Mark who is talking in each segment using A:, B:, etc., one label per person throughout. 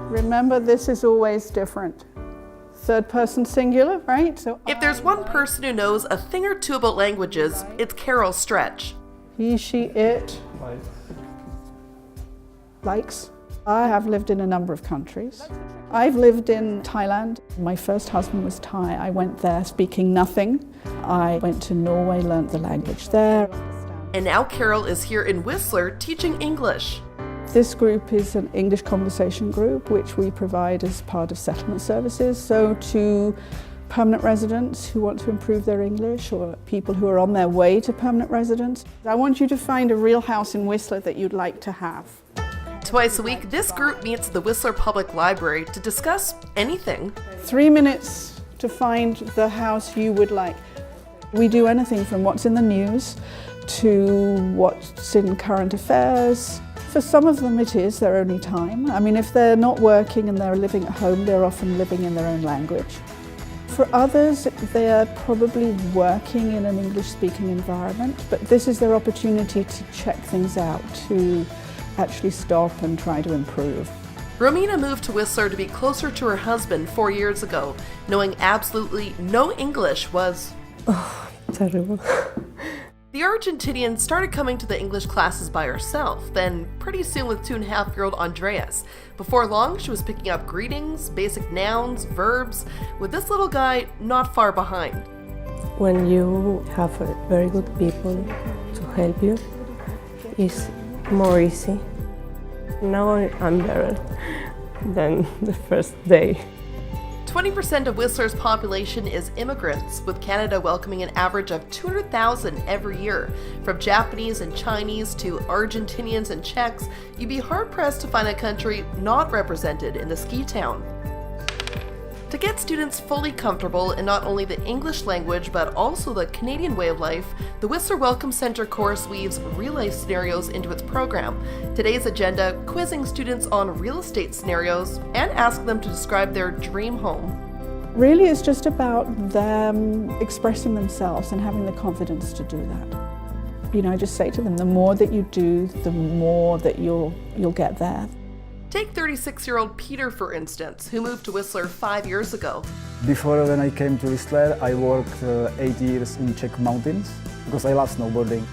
A: Remember, this is always different. Third person singular, right? So
B: If there's one person who knows a thing or two about languages, it's Carol Stretch.
A: he, she, it, likes. I have lived in a number of countries. I've lived in Thailand. My first husband was Thai. I went there speaking nothing. I went to Norway, learnt the language there.
B: And now Carol is here in Whistler teaching English.
A: This group is an English conversation group which we provide as part of settlement services. So to permanent residents who want to improve their English or people who are on their way to permanent residence. I want you to find a real house in Whistler that you'd like to have.
B: Twice a week, this group meets at the Whistler Public Library to discuss anything.
A: 3 minutes to find the house you would like. We do anything from what's in the news to what's in current affairs. For some of them it is their only time. I mean, if they're not working and they're living at home, they're often living in their own language. For others, they're probably working in an English-speaking environment, but this is their opportunity to check things out, to actually stop and try to improve.
B: Romina moved to Whistler to be closer to her husband 4 years ago, knowing absolutely no English was
C: terrible.
B: The Argentinian started coming to the English classes by herself, then pretty soon with 2.5-year-old Andreas. Before long, she was picking up greetings, basic nouns, verbs, with this little guy not far behind.
C: When you have very good people to help you, it's more easy. Now I'm better than the first day.
B: 20% of Whistler's population is immigrants, with Canada welcoming an average of 200,000 every year. From Japanese and Chinese to Argentinians and Czechs, you'd be hard-pressed to find a country not represented in the ski town. To get students fully comfortable in not only the English language but also the Canadian way of life, the Whistler Welcome Center course weaves real-life scenarios into its program. Today's agenda, quizzing students on real estate scenarios and asking them to describe their dream home.
A: Really, it's just about them expressing themselves and having the confidence to do that. You know, I just say to them, the more that you do, the more that you'll get there.
B: Take 36-year-old Peter, for instance, who moved to Whistler 5 years ago.
D: Before when I came to Whistler, I worked 8 years in Czech mountains because I love snowboarding.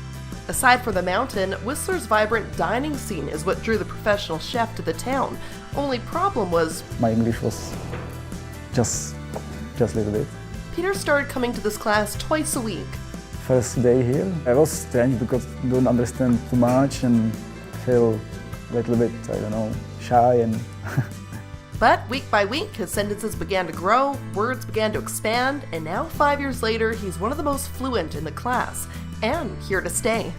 B: Aside from the mountain, Whistler's vibrant dining scene is what drew the professional chef to the town. Only problem was
D: My English was just a little bit.
B: Peter started coming to this class twice a week.
D: First day here, I was strange because I don't understand too much and feel a little bit, I don't know, shy and
B: But week by week, his sentences began to grow, words began to expand, and now 5 years later, he's one of the most fluent in the class, and here to stay.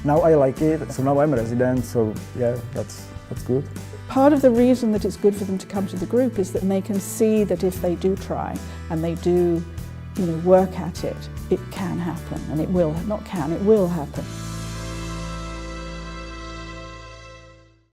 D: now I like it. So now I'm a resident, so yeah, that's good.
A: Part of the reason that it's good for them to come to the group is that they can see that if they do try and they do, work at it, it can happen, and it will, not can, it will happen.